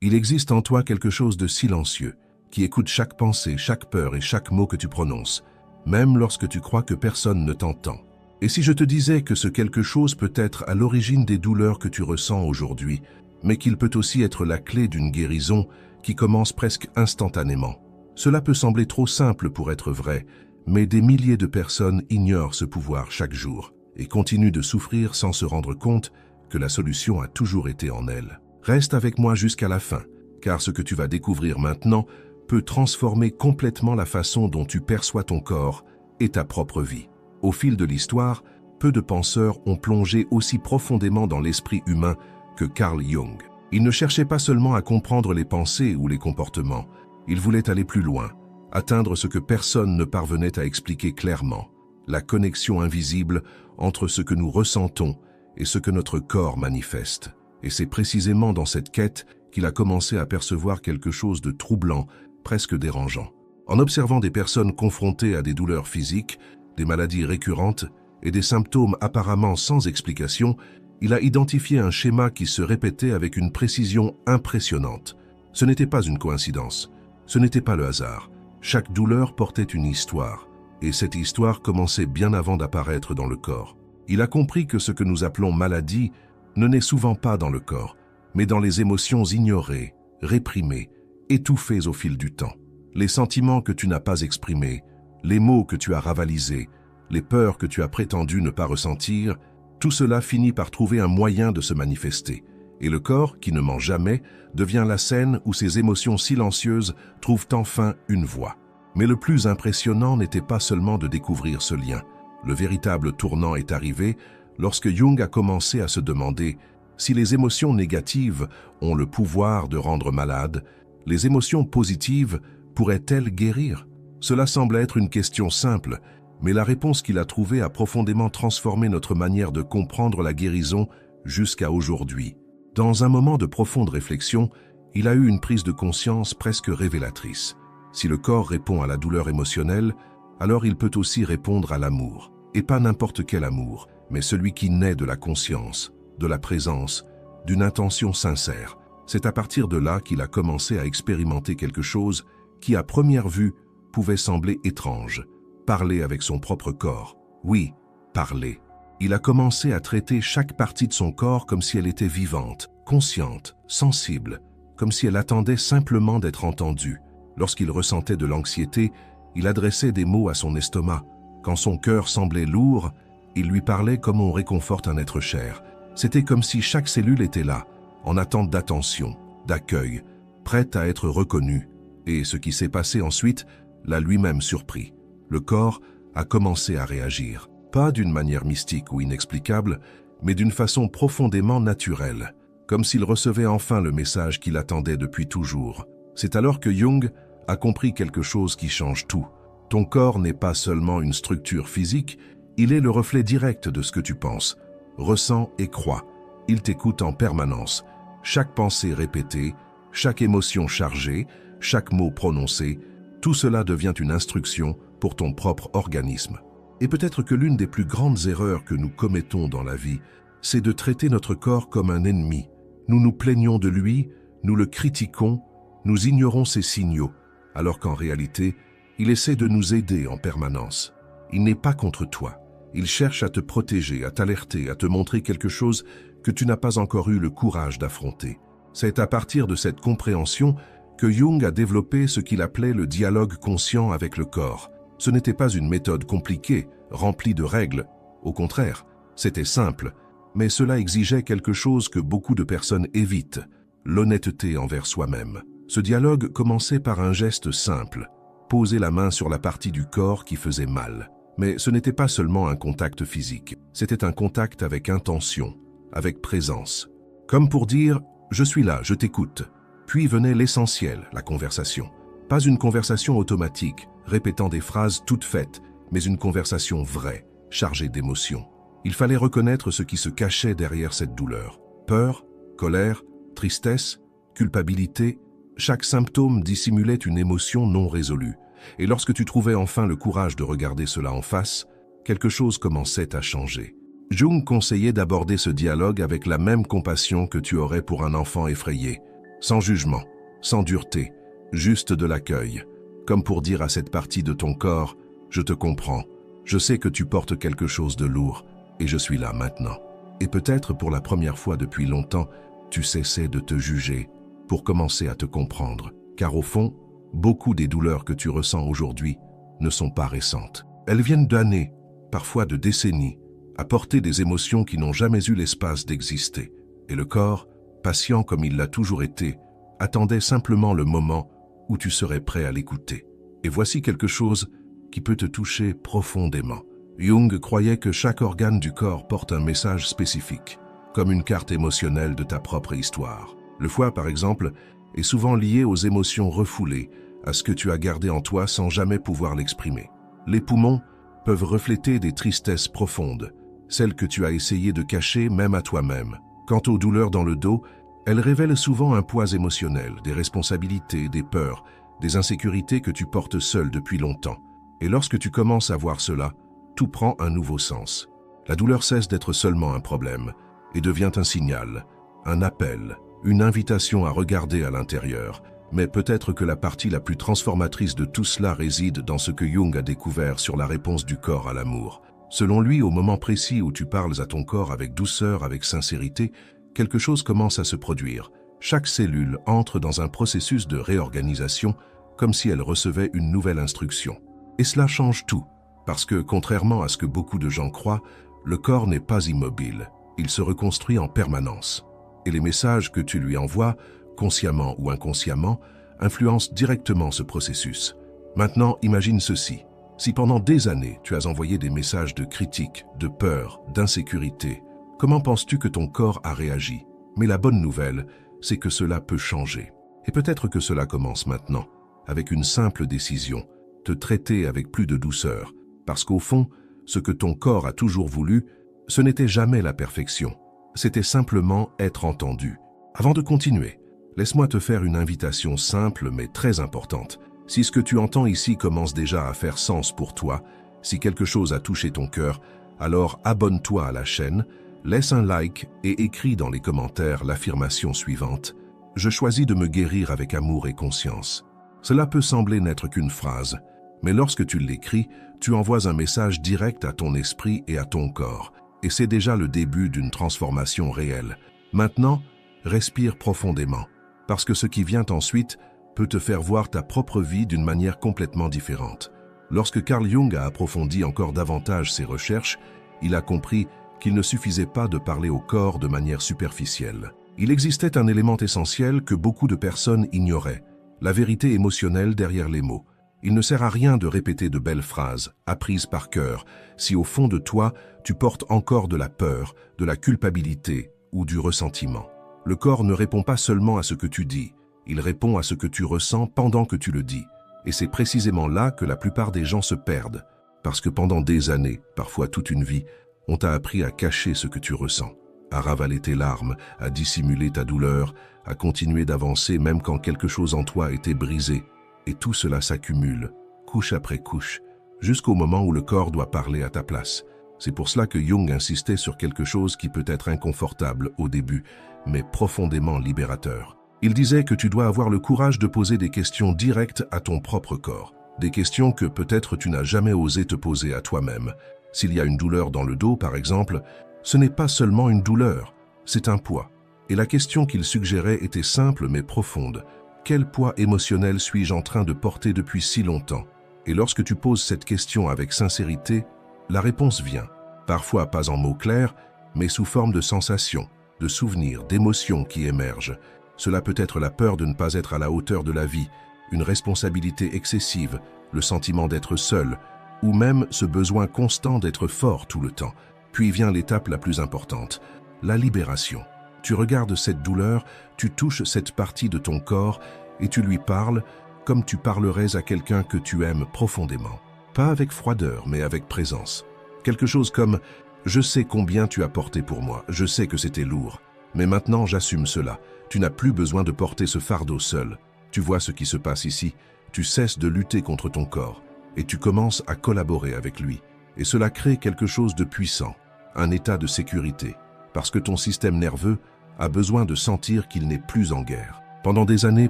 Il existe en toi quelque chose de silencieux, qui écoute chaque pensée, chaque peur et chaque mot que tu prononces, même lorsque tu crois que personne ne t'entend. Et si je te disais que ce quelque chose peut être à l'origine des douleurs que tu ressens aujourd'hui, mais qu'il peut aussi être la clé d'une guérison qui commence presque instantanément? Cela peut sembler trop simple pour être vrai, mais des milliers de personnes ignorent ce pouvoir chaque jour et continuent de souffrir sans se rendre compte que la solution a toujours été en elles. Reste avec moi jusqu'à la fin, car ce que tu vas découvrir maintenant peut transformer complètement la façon dont tu perçois ton corps et ta propre vie. Au fil de l'histoire, peu de penseurs ont plongé aussi profondément dans l'esprit humain que Carl Jung. Il ne cherchait pas seulement à comprendre les pensées ou les comportements, il voulait aller plus loin, atteindre ce que personne ne parvenait à expliquer clairement, la connexion invisible entre ce que nous ressentons et ce que notre corps manifeste. Et c'est précisément dans cette quête qu'il a commencé à percevoir quelque chose de troublant, presque dérangeant. En observant des personnes confrontées à des douleurs physiques, des maladies récurrentes et des symptômes apparemment sans explication, il a identifié un schéma qui se répétait avec une précision impressionnante. Ce n'était pas une coïncidence, ce n'était pas le hasard. Chaque douleur portait une histoire, et cette histoire commençait bien avant d'apparaître dans le corps. Il a compris que ce que nous appelons maladie ne naît souvent pas dans le corps, mais dans les émotions ignorées, réprimées, étouffées au fil du temps. Les sentiments que tu n'as pas exprimés, les mots que tu as ravalisés, les peurs que tu as prétendu ne pas ressentir, tout cela finit par trouver un moyen de se manifester. Et le corps, qui ne ment jamais, devient la scène où ces émotions silencieuses trouvent enfin une voix. Mais le plus impressionnant n'était pas seulement de découvrir ce lien. Le véritable tournant est arrivé lorsque Jung a commencé à se demander si les émotions négatives ont le pouvoir de rendre malade, les émotions positives pourraient-elles guérir? Cela semble être une question simple, mais la réponse qu'il a trouvée a profondément transformé notre manière de comprendre la guérison jusqu'à aujourd'hui. Dans un moment de profonde réflexion, il a eu une prise de conscience presque révélatrice. Si le corps répond à la douleur émotionnelle, alors il peut aussi répondre à l'amour. Et pas n'importe quel amour, mais celui qui naît de la conscience, de la présence, d'une intention sincère. C'est à partir de là qu'il a commencé à expérimenter quelque chose qui, à première vue, pouvait sembler étrange. Parler avec son propre corps. Oui, parler. Il a commencé à traiter chaque partie de son corps comme si elle était vivante, consciente, sensible, comme si elle attendait simplement d'être entendue. Lorsqu'il ressentait de l'anxiété, il adressait des mots à son estomac. Quand son cœur semblait lourd, il lui parlait comme on réconforte un être cher. C'était comme si chaque cellule était là, en attente d'attention, d'accueil, prête à être reconnue. Et ce qui s'est passé ensuite l'a lui-même surpris. Le corps a commencé à réagir. Pas d'une manière mystique ou inexplicable, mais d'une façon profondément naturelle, comme s'il recevait enfin le message qu'il attendait depuis toujours. C'est alors que Jung a compris quelque chose qui change tout. Ton corps n'est pas seulement une structure physique, il est le reflet direct de ce que tu penses, ressens et crois. Il t'écoute en permanence. Chaque pensée répétée, chaque émotion chargée, chaque mot prononcé, tout cela devient une instruction pour ton propre organisme. Et peut-être que l'une des plus grandes erreurs que nous commettons dans la vie, c'est de traiter notre corps comme un ennemi. Nous nous plaignons de lui, nous le critiquons, nous ignorons ses signaux, alors qu'en réalité, il essaie de nous aider en permanence. Il n'est pas contre toi. Il cherche à te protéger, à t'alerter, à te montrer quelque chose que tu n'as pas encore eu le courage d'affronter. C'est à partir de cette compréhension que Jung a développé ce qu'il appelait le dialogue conscient avec le corps. Ce n'était pas une méthode compliquée, remplie de règles. Au contraire, c'était simple, mais cela exigeait quelque chose que beaucoup de personnes évitent, l'honnêteté envers soi-même. Ce dialogue commençait par un geste simple, poser la main sur la partie du corps qui faisait mal. Mais ce n'était pas seulement un contact physique, c'était un contact avec intention, avec présence. Comme pour dire « je suis là, je t'écoute ». Puis venait l'essentiel, la conversation. Pas une conversation automatique, répétant des phrases toutes faites, mais une conversation vraie, chargée d'émotions. Il fallait reconnaître ce qui se cachait derrière cette douleur. Peur, colère, tristesse, culpabilité, chaque symptôme dissimulait une émotion non résolue. Et lorsque tu trouvais enfin le courage de regarder cela en face, quelque chose commençait à changer. Jung conseillait d'aborder ce dialogue avec la même compassion que tu aurais pour un enfant effrayé, sans jugement, sans dureté, juste de l'accueil, comme pour dire à cette partie de ton corps, je te comprends, je sais que tu portes quelque chose de lourd, et je suis là maintenant. Et peut-être pour la première fois depuis longtemps, tu cessais de te juger pour commencer à te comprendre, car au fond, beaucoup des douleurs que tu ressens aujourd'hui ne sont pas récentes. Elles viennent d'années, parfois de décennies, à porter des émotions qui n'ont jamais eu l'espace d'exister. Et le corps, patient comme il l'a toujours été, attendait simplement le moment où tu serais prêt à l'écouter. Et voici quelque chose qui peut te toucher profondément. Jung croyait que chaque organe du corps porte un message spécifique, comme une carte émotionnelle de ta propre histoire. Le foie, par exemple, est souvent lié aux émotions refoulées, à ce que tu as gardé en toi sans jamais pouvoir l'exprimer. Les poumons peuvent refléter des tristesses profondes, celles que tu as essayé de cacher même à toi-même. Quant aux douleurs dans le dos, elles révèlent souvent un poids émotionnel, des responsabilités, des peurs, des insécurités que tu portes seul depuis longtemps. Et lorsque tu commences à voir cela, tout prend un nouveau sens. La douleur cesse d'être seulement un problème et devient un signal, un appel, une invitation à regarder à l'intérieur. Mais peut-être que la partie la plus transformatrice de tout cela réside dans ce que Jung a découvert sur la réponse du corps à l'amour. Selon lui, au moment précis où tu parles à ton corps avec douceur, avec sincérité, quelque chose commence à se produire. Chaque cellule entre dans un processus de réorganisation, comme si elle recevait une nouvelle instruction. Et cela change tout, parce que, contrairement à ce que beaucoup de gens croient, le corps n'est pas immobile, il se reconstruit en permanence. Et les messages que tu lui envoies, consciemment ou inconsciemment, influencent directement ce processus. Maintenant, imagine ceci. Si pendant des années, tu as envoyé des messages de critique, de peur, d'insécurité, comment penses-tu que ton corps a réagi? Mais la bonne nouvelle, c'est que cela peut changer. Et peut-être que cela commence maintenant, avec une simple décision, te traiter avec plus de douceur, parce qu'au fond, ce que ton corps a toujours voulu, ce n'était jamais la perfection, c'était simplement être entendu. Avant de continuer, laisse-moi te faire une invitation simple mais très importante. Si ce que tu entends ici commence déjà à faire sens pour toi, si quelque chose a touché ton cœur, alors abonne-toi à la chaîne, laisse un like et écris dans les commentaires l'affirmation suivante. Je choisis de me guérir avec amour et conscience. Cela peut sembler n'être qu'une phrase, mais lorsque tu l'écris, tu envoies un message direct à ton esprit et à ton corps, et c'est déjà le début d'une transformation réelle. Maintenant, respire profondément, parce que ce qui vient ensuite peut te faire voir ta propre vie d'une manière complètement différente. Lorsque Carl Jung a approfondi encore davantage ses recherches, il a compris qu'il ne suffisait pas de parler au corps de manière superficielle. Il existait un élément essentiel que beaucoup de personnes ignoraient, la vérité émotionnelle derrière les mots. Il ne sert à rien de répéter de belles phrases, apprises par cœur, si au fond de toi, tu portes encore de la peur, de la culpabilité ou du ressentiment. Le corps ne répond pas seulement à ce que tu dis, il répond à ce que tu ressens pendant que tu le dis. Et c'est précisément là que la plupart des gens se perdent, parce que pendant des années, parfois toute une vie, on t'a appris à cacher ce que tu ressens, à ravaler tes larmes, à dissimuler ta douleur, à continuer d'avancer même quand quelque chose en toi était brisé. Et tout cela s'accumule, couche après couche, jusqu'au moment où le corps doit parler à ta place. C'est pour cela que Jung insistait sur quelque chose qui peut être inconfortable au début, mais profondément libérateur. Il disait que tu dois avoir le courage de poser des questions directes à ton propre corps, des questions que peut-être tu n'as jamais osé te poser à toi-même. S'il y a une douleur dans le dos, par exemple, ce n'est pas seulement une douleur, c'est un poids. Et la question qu'il suggérait était simple mais profonde. Quel poids émotionnel suis-je en train de porter depuis si longtemps? Et lorsque tu poses cette question avec sincérité, la réponse vient. Parfois pas en mots clairs, mais sous forme de sensations, de souvenirs, d'émotions qui émergent. Cela peut être la peur de ne pas être à la hauteur de la vie, une responsabilité excessive, le sentiment d'être seul, ou même ce besoin constant d'être fort tout le temps. Puis vient l'étape la plus importante, la libération. Tu regardes cette douleur, tu touches cette partie de ton corps et tu lui parles comme tu parlerais à quelqu'un que tu aimes profondément. Pas avec froideur, mais avec présence. Quelque chose comme « Je sais combien tu as porté pour moi, je sais que c'était lourd, mais maintenant j'assume cela. Tu n'as plus besoin de porter ce fardeau seul. Tu vois ce qui se passe ici, tu cesses de lutter contre ton corps et tu commences à collaborer avec lui. Et cela crée quelque chose de puissant, un état de sécurité, parce que ton système nerveux a besoin de sentir qu'il n'est plus en guerre. Pendant des années,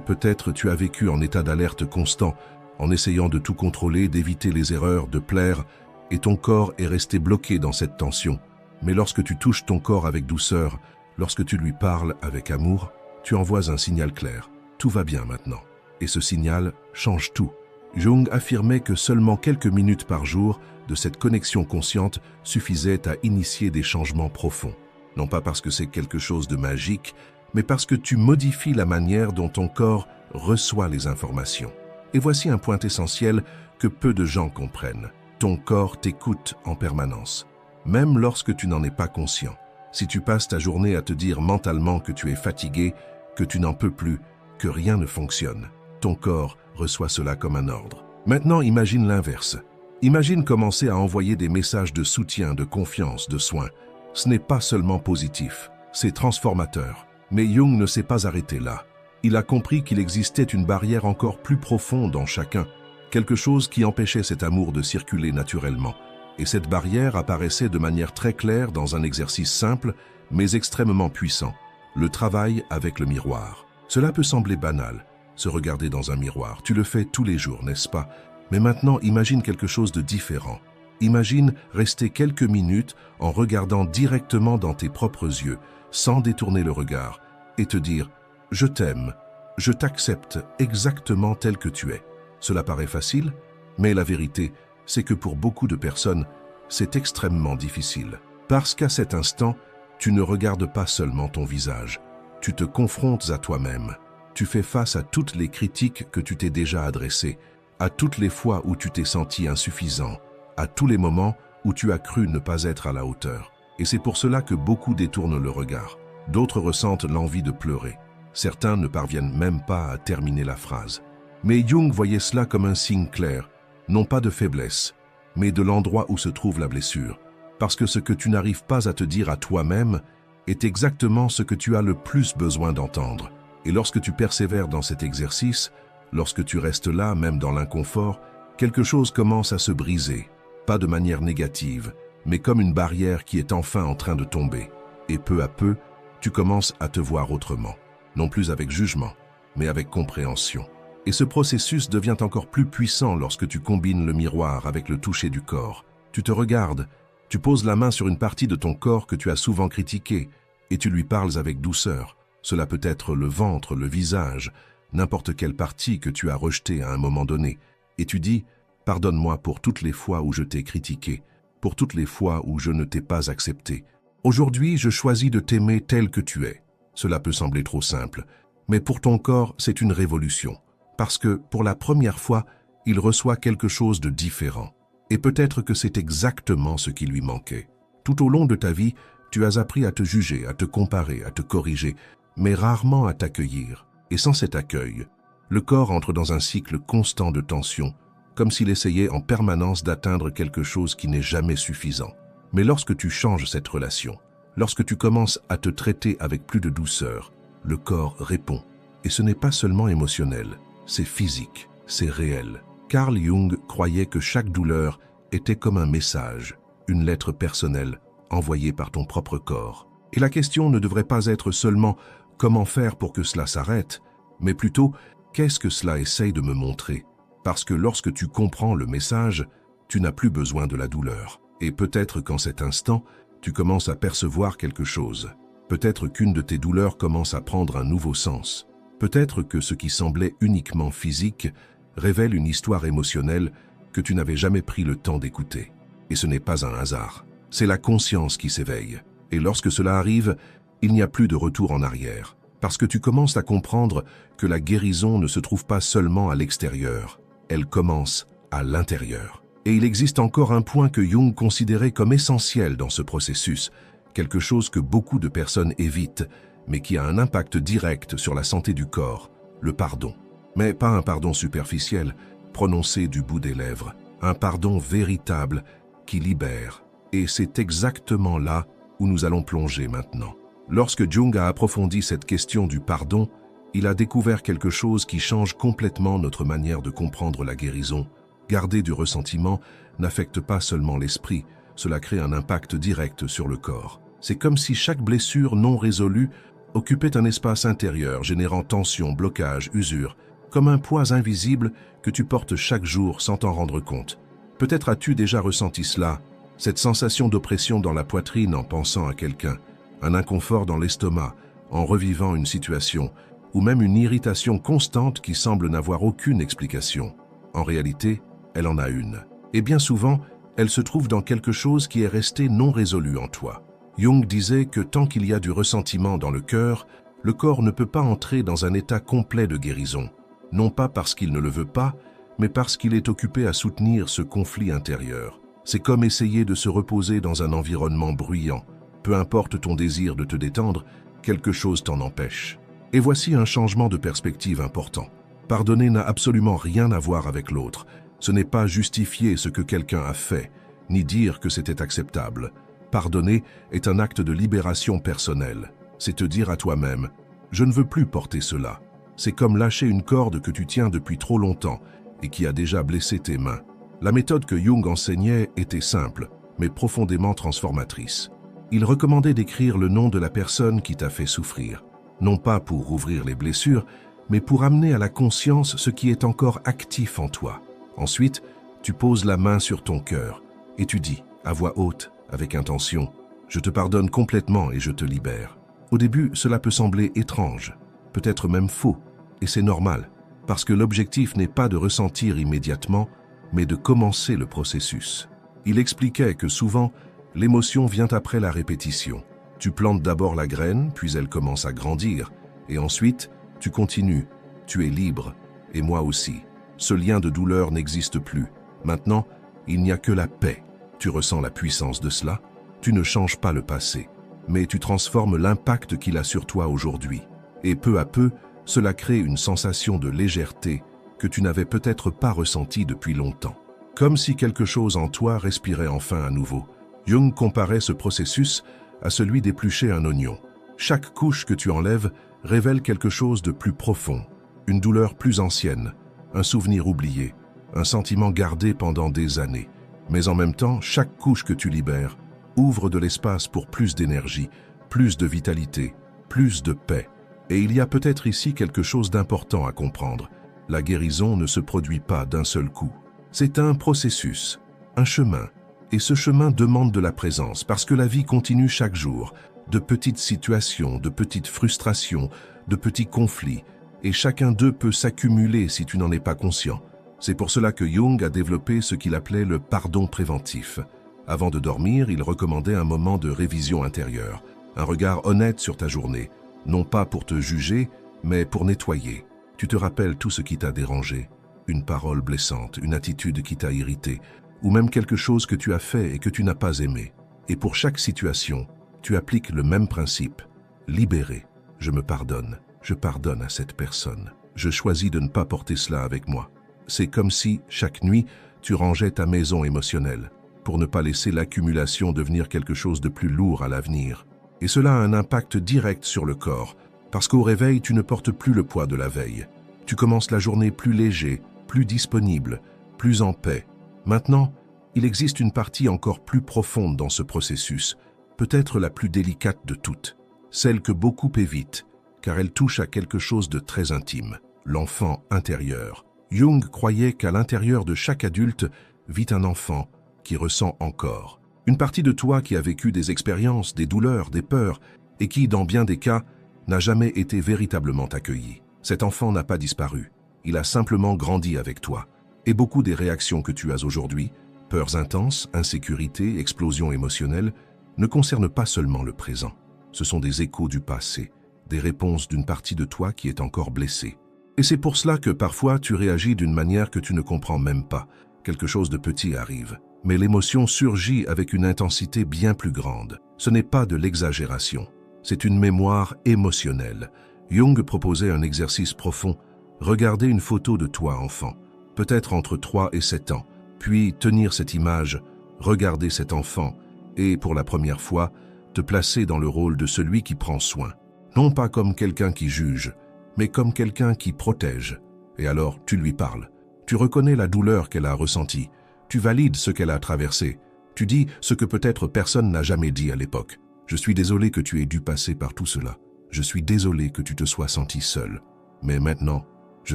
peut-être tu as vécu en état d'alerte constant, en essayant de tout contrôler, d'éviter les erreurs, de plaire, et ton corps est resté bloqué dans cette tension. Mais lorsque tu touches ton corps avec douceur, lorsque tu lui parles avec amour, tu envoies un signal clair. Tout va bien maintenant. Et ce signal change tout. Jung affirmait que seulement quelques minutes par jour de cette connexion consciente suffisaient à initier des changements profonds. Non pas parce que c'est quelque chose de magique, mais parce que tu modifies la manière dont ton corps reçoit les informations. Et voici un point essentiel que peu de gens comprennent. Ton corps t'écoute en permanence, même lorsque tu n'en es pas conscient. Si tu passes ta journée à te dire mentalement que tu es fatigué, que tu n'en peux plus, que rien ne fonctionne, ton corps reçoit cela comme un ordre. Maintenant, imagine l'inverse. Imagine commencer à envoyer des messages de soutien, de confiance, de soin. Ce n'est pas seulement positif, c'est transformateur. Mais Jung ne s'est pas arrêté là. Il a compris qu'il existait une barrière encore plus profonde en chacun, quelque chose qui empêchait cet amour de circuler naturellement. Et cette barrière apparaissait de manière très claire dans un exercice simple, mais extrêmement puissant, le travail avec le miroir. Cela peut sembler banal, se regarder dans un miroir. Tu le fais tous les jours, n'est-ce pas? Mais maintenant, imagine quelque chose de différent. Imagine rester quelques minutes en regardant directement dans tes propres yeux, sans détourner le regard, et te dire « Je t'aime, je t'accepte exactement tel que tu es ». Cela paraît facile, mais la vérité, c'est que pour beaucoup de personnes, c'est extrêmement difficile. Parce qu'à cet instant, tu ne regardes pas seulement ton visage, tu te confrontes à toi-même. Tu fais face à toutes les critiques que tu t'es déjà adressées, à toutes les fois où tu t'es senti insuffisant, à tous les moments où tu as cru ne pas être à la hauteur. Et c'est pour cela que beaucoup détournent le regard. D'autres ressentent l'envie de pleurer. Certains ne parviennent même pas à terminer la phrase. Mais Jung voyait cela comme un signe clair, non pas de faiblesse, mais de l'endroit où se trouve la blessure. Parce que ce que tu n'arrives pas à te dire à toi-même est exactement ce que tu as le plus besoin d'entendre. Et lorsque tu persévères dans cet exercice, lorsque tu restes là, même dans l'inconfort, quelque chose commence à se briser, pas de manière négative, mais comme une barrière qui est enfin en train de tomber. Et peu à peu, tu commences à te voir autrement, non plus avec jugement, mais avec compréhension. Et ce processus devient encore plus puissant lorsque tu combines le miroir avec le toucher du corps. Tu te regardes, tu poses la main sur une partie de ton corps que tu as souvent critiquée, et tu lui parles avec douceur. Cela peut être le ventre, le visage, n'importe quelle partie que tu as rejetée à un moment donné. Et tu dis « Pardonne-moi pour toutes les fois où je t'ai critiqué, pour toutes les fois où je ne t'ai pas accepté. Aujourd'hui, je choisis de t'aimer tel que tu es. » Cela peut sembler trop simple, mais pour ton corps, c'est une révolution. Parce que, pour la première fois, il reçoit quelque chose de différent. Et peut-être que c'est exactement ce qui lui manquait. Tout au long de ta vie, tu as appris à te juger, à te comparer, à te corriger, mais rarement à t'accueillir. Et sans cet accueil, le corps entre dans un cycle constant de tension, comme s'il essayait en permanence d'atteindre quelque chose qui n'est jamais suffisant. Mais lorsque tu changes cette relation, lorsque tu commences à te traiter avec plus de douceur, le corps répond. Et ce n'est pas seulement émotionnel, c'est physique, c'est réel. Carl Jung croyait que chaque douleur était comme un message, une lettre personnelle envoyée par ton propre corps. Et la question ne devrait pas être seulement « comment faire pour que cela s'arrête ?», mais plutôt « qu'est-ce que cela essaye de me montrer ?» Parce que lorsque tu comprends le message, tu n'as plus besoin de la douleur. Et peut-être qu'en cet instant, tu commences à percevoir quelque chose. Peut-être qu'une de tes douleurs commence à prendre un nouveau sens. Peut-être que ce qui semblait uniquement physique révèle une histoire émotionnelle que tu n'avais jamais pris le temps d'écouter. Et ce n'est pas un hasard. C'est la conscience qui s'éveille. Et lorsque cela arrive, il n'y a plus de retour en arrière. Parce que tu commences à comprendre que la guérison ne se trouve pas seulement à l'extérieur. Elle commence à l'intérieur. Et il existe encore un point que Jung considérait comme essentiel dans ce processus, quelque chose que beaucoup de personnes évitent, mais qui a un impact direct sur la santé du corps, le pardon. Mais pas un pardon superficiel, prononcé du bout des lèvres, un pardon véritable qui libère. Et c'est exactement là où nous allons plonger maintenant. Lorsque Jung a approfondi cette question du pardon, il a découvert quelque chose qui change complètement notre manière de comprendre la guérison. Garder du ressentiment n'affecte pas seulement l'esprit, cela crée un impact direct sur le corps. C'est comme si chaque blessure non résolue occupait un espace intérieur générant tension, blocage, usure, comme un poids invisible que tu portes chaque jour sans t'en rendre compte. Peut-être as-tu déjà ressenti cela, cette sensation d'oppression dans la poitrine en pensant à quelqu'un, un inconfort dans l'estomac en revivant une situation, ou même une irritation constante qui semble n'avoir aucune explication. En réalité, elle en a une. Et bien souvent, elle se trouve dans quelque chose qui est resté non résolu en toi. Jung disait que tant qu'il y a du ressentiment dans le cœur, le corps ne peut pas entrer dans un état complet de guérison, non pas parce qu'il ne le veut pas, mais parce qu'il est occupé à soutenir ce conflit intérieur. C'est comme essayer de se reposer dans un environnement bruyant. Peu importe ton désir de te détendre, quelque chose t'en empêche. Et voici un changement de perspective important. Pardonner n'a absolument rien à voir avec l'autre. Ce n'est pas justifier ce que quelqu'un a fait, ni dire que c'était acceptable. Pardonner est un acte de libération personnelle. C'est te dire à toi-même « Je ne veux plus porter cela ». C'est comme lâcher une corde que tu tiens depuis trop longtemps et qui a déjà blessé tes mains. La méthode que Jung enseignait était simple, mais profondément transformatrice. Il recommandait d'écrire le nom de la personne qui t'a fait souffrir, non pas pour rouvrir les blessures, mais pour amener à la conscience ce qui est encore actif en toi. Ensuite, tu poses la main sur ton cœur et tu dis, à voix haute, avec intention, « Je te pardonne complètement et je te libère ». Au début, cela peut sembler étrange, peut-être même faux, et c'est normal, parce que l'objectif n'est pas de ressentir immédiatement, mais de commencer le processus. Il expliquait que souvent, l'émotion vient après la répétition. Tu plantes d'abord la graine, puis elle commence à grandir, et ensuite, tu continues, tu es libre, et moi aussi. Ce lien de douleur n'existe plus. Maintenant, il n'y a que la paix. Tu ressens la puissance de cela, tu ne changes pas le passé, mais tu transformes l'impact qu'il a sur toi aujourd'hui. Et peu à peu, cela crée une sensation de légèreté que tu n'avais peut-être pas ressentie depuis longtemps. Comme si quelque chose en toi respirait enfin à nouveau. Jung comparait ce processus à celui d'éplucher un oignon. Chaque couche que tu enlèves révèle quelque chose de plus profond, une douleur plus ancienne, un souvenir oublié, un sentiment gardé pendant des années. Mais en même temps, chaque couche que tu libères ouvre de l'espace pour plus d'énergie, plus de vitalité, plus de paix. Et il y a peut-être ici quelque chose d'important à comprendre. La guérison ne se produit pas d'un seul coup. C'est un processus, un chemin. Et ce chemin demande de la présence parce que la vie continue chaque jour, de petites situations, de petites frustrations, de petits conflits. Et chacun d'eux peut s'accumuler si tu n'en es pas conscient. C'est pour cela que Jung a développé ce qu'il appelait le pardon préventif. Avant de dormir, il recommandait un moment de révision intérieure, un regard honnête sur ta journée, non pas pour te juger, mais pour nettoyer. Tu te rappelles tout ce qui t'a dérangé, une parole blessante, une attitude qui t'a irrité, ou même quelque chose que tu as fait et que tu n'as pas aimé. Et pour chaque situation, tu appliques le même principe. Libérer, je me pardonne, je pardonne à cette personne. Je choisis de ne pas porter cela avec moi. C'est comme si, chaque nuit, tu rangeais ta maison émotionnelle, pour ne pas laisser l'accumulation devenir quelque chose de plus lourd à l'avenir. Et cela a un impact direct sur le corps, parce qu'au réveil, tu ne portes plus le poids de la veille. Tu commences la journée plus léger, plus disponible, plus en paix. Maintenant, il existe une partie encore plus profonde dans ce processus, peut-être la plus délicate de toutes, celle que beaucoup évitent, car elle touche à quelque chose de très intime, l'enfant intérieur. Jung croyait qu'à l'intérieur de chaque adulte vit un enfant qui ressent encore. Une partie de toi qui a vécu des expériences, des douleurs, des peurs, et qui, dans bien des cas, n'a jamais été véritablement accueillie. Cet enfant n'a pas disparu, il a simplement grandi avec toi. Et beaucoup des réactions que tu as aujourd'hui, peurs intenses, insécurité, explosions émotionnelles, ne concernent pas seulement le présent. Ce sont des échos du passé, des réponses d'une partie de toi qui est encore blessée. Et c'est pour cela que parfois tu réagis d'une manière que tu ne comprends même pas. Quelque chose de petit arrive. Mais l'émotion surgit avec une intensité bien plus grande. Ce n'est pas de l'exagération. C'est une mémoire émotionnelle. Jung proposait un exercice profond. Regarder une photo de toi enfant, peut-être entre 3 et 7 ans, puis tenir cette image, regarder cet enfant et, pour la première fois, te placer dans le rôle de celui qui prend soin. Non pas comme quelqu'un qui juge, mais comme quelqu'un qui protège. Et alors, tu lui parles. Tu reconnais la douleur qu'elle a ressentie. Tu valides ce qu'elle a traversé. Tu dis ce que peut-être personne n'a jamais dit à l'époque. Je suis désolé que tu aies dû passer par tout cela. Je suis désolé que tu te sois senti seul, mais maintenant, je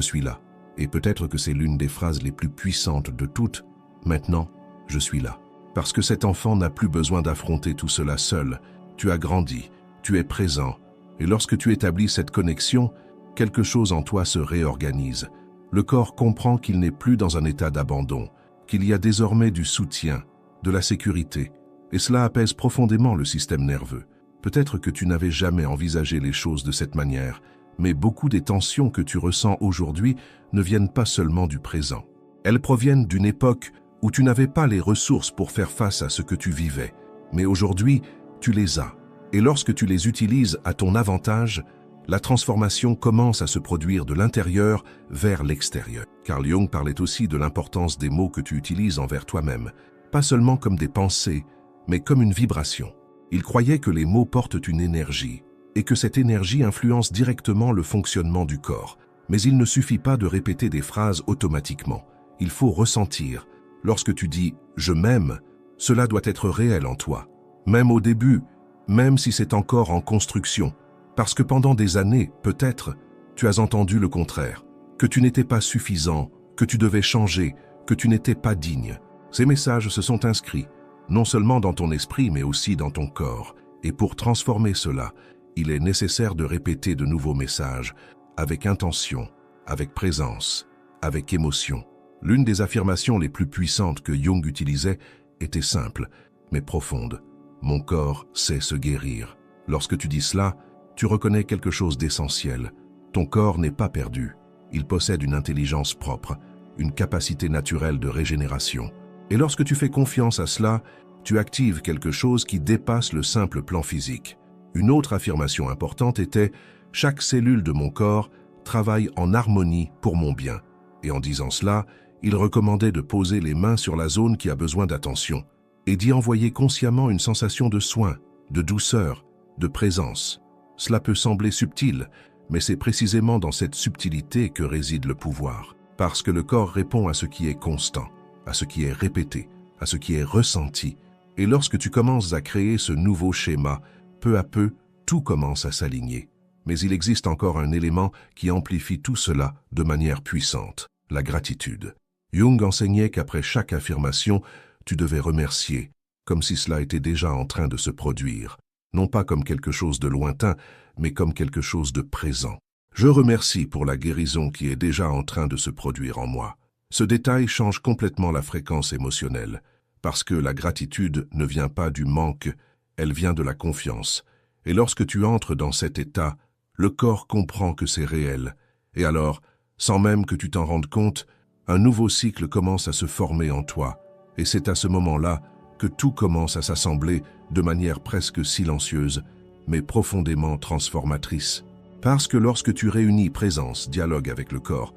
suis là. Et peut-être que c'est l'une des phrases les plus puissantes de toutes. Maintenant, je suis là. Parce que cet enfant n'a plus besoin d'affronter tout cela seul. Tu as grandi, tu es présent. Et lorsque tu établis cette connexion, quelque chose en toi se réorganise. Le corps comprend qu'il n'est plus dans un état d'abandon, qu'il y a désormais du soutien, de la sécurité. Et cela apaise profondément le système nerveux. Peut-être que tu n'avais jamais envisagé les choses de cette manière, mais beaucoup des tensions que tu ressens aujourd'hui ne viennent pas seulement du présent. Elles proviennent d'une époque où tu n'avais pas les ressources pour faire face à ce que tu vivais. Mais aujourd'hui, tu les as. Et lorsque tu les utilises à ton avantage, la transformation commence à se produire de l'intérieur vers l'extérieur. Carl Jung parlait aussi de l'importance des mots que tu utilises envers toi-même, pas seulement comme des pensées, mais comme une vibration. Il croyait que les mots portent une énergie, et que cette énergie influence directement le fonctionnement du corps. Mais il ne suffit pas de répéter des phrases automatiquement. Il faut ressentir. Lorsque tu dis « je m'aime », cela doit être réel en toi. Même au début, même si c'est encore en construction. Parce que pendant des années, peut-être, tu as entendu le contraire. Que tu n'étais pas suffisant, que tu devais changer, que tu n'étais pas digne. Ces messages se sont inscrits, non seulement dans ton esprit, mais aussi dans ton corps. Et pour transformer cela, il est nécessaire de répéter de nouveaux messages, avec intention, avec présence, avec émotion. L'une des affirmations les plus puissantes que Jung utilisait était simple, mais profonde. Mon corps sait se guérir. Lorsque tu dis cela, tu reconnais quelque chose d'essentiel. Ton corps n'est pas perdu. Il possède une intelligence propre, une capacité naturelle de régénération. Et lorsque tu fais confiance à cela, tu actives quelque chose qui dépasse le simple plan physique. Une autre affirmation importante était « Chaque cellule de mon corps travaille en harmonie pour mon bien ». Et en disant cela, il recommandait de poser les mains sur la zone qui a besoin d'attention et d'y envoyer consciemment une sensation de soin, de douceur, de présence. Cela peut sembler subtil, mais c'est précisément dans cette subtilité que réside le pouvoir. Parce que le corps répond à ce qui est constant, à ce qui est répété, à ce qui est ressenti. Et lorsque tu commences à créer ce nouveau schéma, peu à peu, tout commence à s'aligner. Mais il existe encore un élément qui amplifie tout cela de manière puissante, la gratitude. Jung enseignait qu'après chaque affirmation, tu devais remercier, comme si cela était déjà en train de se produire. Non pas comme quelque chose de lointain, mais comme quelque chose de présent. Je remercie pour la guérison qui est déjà en train de se produire en moi. Ce détail change complètement la fréquence émotionnelle, parce que la gratitude ne vient pas du manque, elle vient de la confiance. Et lorsque tu entres dans cet état, le corps comprend que c'est réel. Et alors, sans même que tu t'en rendes compte, un nouveau cycle commence à se former en toi. Et c'est à ce moment-là que tout commence à s'assembler de manière presque silencieuse, mais profondément transformatrice. Parce que lorsque tu réunis présence, dialogue avec le corps,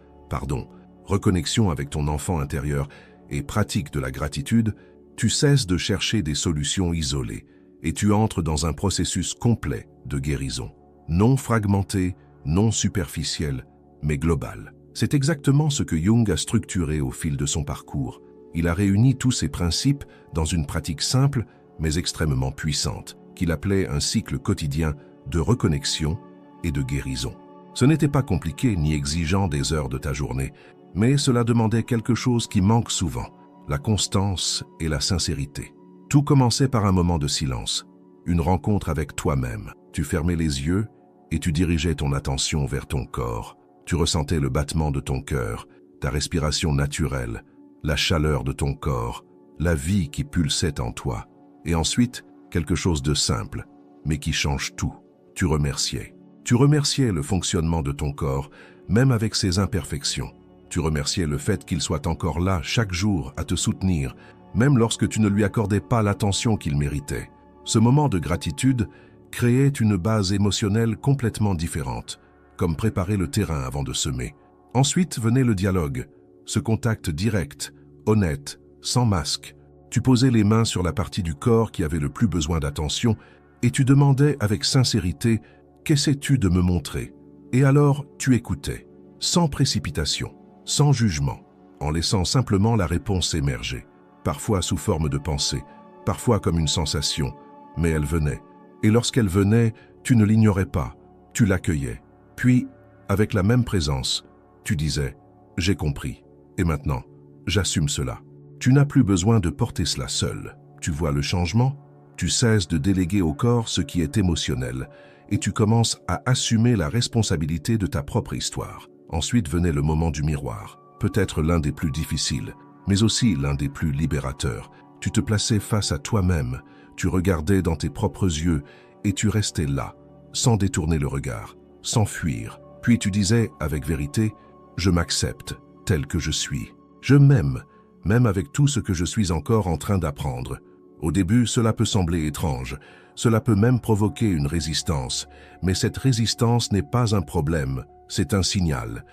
reconnexion avec ton enfant intérieur et pratique de la gratitude, tu cesses de chercher des solutions isolées et tu entres dans un processus complet de guérison. Non fragmenté, non superficiel, mais global. C'est exactement ce que Jung a structuré au fil de son parcours. Il a réuni tous ces principes dans une pratique simple, mais extrêmement puissante, qu'il appelait un cycle quotidien de reconnexion et de guérison. Ce n'était pas compliqué ni exigeant des heures de ta journée, mais cela demandait quelque chose qui manque souvent, la constance et la sincérité. Tout commençait par un moment de silence, une rencontre avec toi-même. Tu fermais les yeux et tu dirigeais ton attention vers ton corps. Tu ressentais le battement de ton cœur, ta respiration naturelle, la chaleur de ton corps, la vie qui pulsait en toi. Et ensuite, quelque chose de simple, mais qui change tout. Tu remerciais. Tu remerciais le fonctionnement de ton corps, même avec ses imperfections. Tu remerciais le fait qu'il soit encore là chaque jour à te soutenir, même lorsque tu ne lui accordais pas l'attention qu'il méritait. Ce moment de gratitude créait une base émotionnelle complètement différente, comme préparer le terrain avant de semer. Ensuite venait le dialogue, ce contact direct, honnête, sans masque. Tu posais les mains sur la partie du corps qui avait le plus besoin d'attention et tu demandais avec sincérité « Qu'essaies-tu de me montrer ?» Et alors tu écoutais, sans précipitation, sans jugement, en laissant simplement la réponse émerger, parfois sous forme de pensée, parfois comme une sensation, mais elle venait. Et lorsqu'elle venait, tu ne l'ignorais pas. Tu l'accueillais. Puis, avec la même présence, tu disais « J'ai compris. Et maintenant, j'assume cela ». Tu n'as plus besoin de porter cela seul. Tu vois le changement, tu cesses de déléguer au corps ce qui est émotionnel et tu commences à assumer la responsabilité de ta propre histoire. Ensuite venait le moment du miroir, peut-être l'un des plus difficiles, mais aussi l'un des plus libérateurs. Tu te plaçais face à toi-même, tu regardais dans tes propres yeux et tu restais là, sans détourner le regard, sans fuir. Puis tu disais avec vérité « Je m'accepte tel que je suis. Je m'aime, même avec tout ce que je suis encore en train d'apprendre. » Au début, cela peut sembler étrange, cela peut même provoquer une résistance, mais cette résistance n'est pas un problème, c'est un signal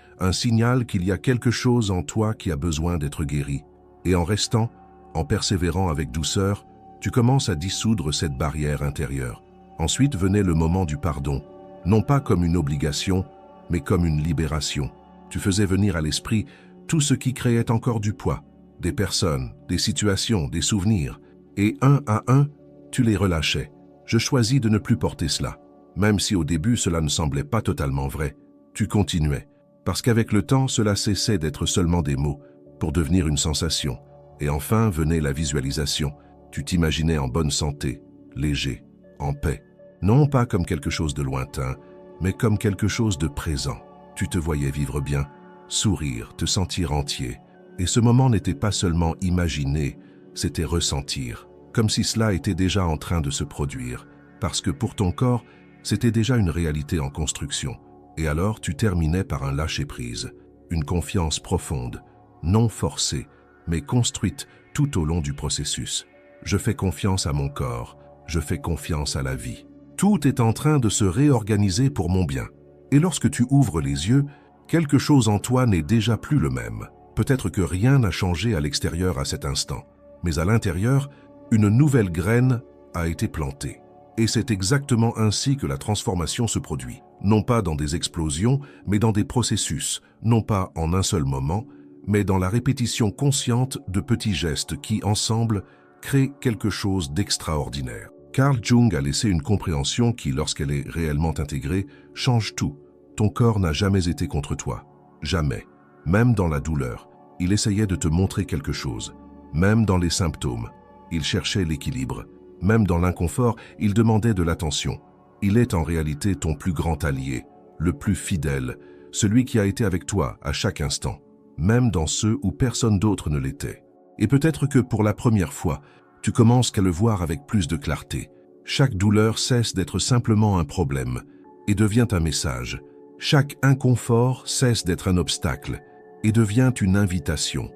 qu'il y a quelque chose en toi qui a besoin d'être guéri. Et en restant, en persévérant avec douceur, tu commences à dissoudre cette barrière intérieure. Ensuite venait le moment du pardon, non pas comme une obligation, mais comme une libération. Tu faisais venir à l'esprit tout ce qui créait encore du poids, des personnes, des situations, des souvenirs, et un à un, tu les relâchais. Je choisis de ne plus porter cela. Même si au début cela ne semblait pas totalement vrai, tu continuais. Parce qu'avec le temps, cela cessait d'être seulement des mots, pour devenir une sensation. Et enfin venait la visualisation. Tu t'imaginais en bonne santé, léger, en paix. Non pas comme quelque chose de lointain, mais comme quelque chose de présent. Tu te voyais vivre bien, sourire, te sentir entier. Et ce moment n'était pas seulement imaginé, c'était ressentir, comme si cela était déjà en train de se produire, parce que pour ton corps, c'était déjà une réalité en construction. Et alors tu terminais par un lâcher-prise, une confiance profonde, non forcée, mais construite tout au long du processus. Je fais confiance à mon corps, je fais confiance à la vie. Tout est en train de se réorganiser pour mon bien. Et lorsque tu ouvres les yeux, quelque chose en toi n'est déjà plus le même. Peut-être que rien n'a changé à l'extérieur à cet instant, mais à l'intérieur, une nouvelle graine a été plantée. Et c'est exactement ainsi que la transformation se produit. Non pas dans des explosions, mais dans des processus, non pas en un seul moment, mais dans la répétition consciente de petits gestes qui, ensemble, créent quelque chose d'extraordinaire. Carl Jung a laissé une compréhension qui, lorsqu'elle est réellement intégrée, change tout. Ton corps n'a jamais été contre toi. Jamais. Même dans la douleur, il essayait de te montrer quelque chose. Même dans les symptômes, il cherchait l'équilibre. Même dans l'inconfort, il demandait de l'attention. Il est en réalité ton plus grand allié, le plus fidèle, celui qui a été avec toi à chaque instant, même dans ceux où personne d'autre ne l'était. Et peut-être que pour la première fois, tu commences qu'à le voir avec plus de clarté. Chaque douleur cesse d'être simplement un problème et devient un message. Chaque inconfort cesse d'être un obstacle et devient une invitation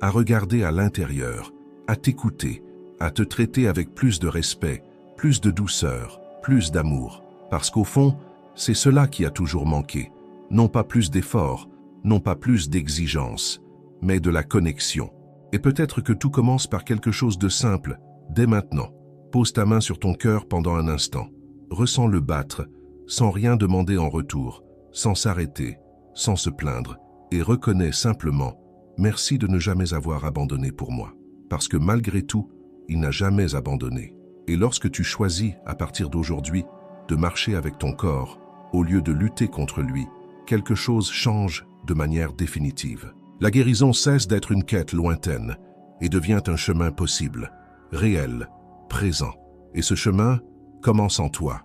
à regarder à l'intérieur, à t'écouter, à te traiter avec plus de respect, plus de douceur, plus d'amour. Parce qu'au fond, c'est cela qui a toujours manqué. Non pas plus d'efforts, non pas plus d'exigence, mais de la connexion. Et peut-être que tout commence par quelque chose de simple, dès maintenant. Pose ta main sur ton cœur pendant un instant. Ressens-le battre, sans rien demander en retour, sans s'arrêter, sans se plaindre, et reconnais simplement « Merci de ne jamais avoir abandonné pour moi ». Parce que malgré tout, il n'a jamais abandonné. Et lorsque tu choisis, à partir d'aujourd'hui, de marcher avec ton corps, au lieu de lutter contre lui, quelque chose change de manière définitive. La guérison cesse d'être une quête lointaine et devient un chemin possible, réel, présent. Et ce chemin commence en toi.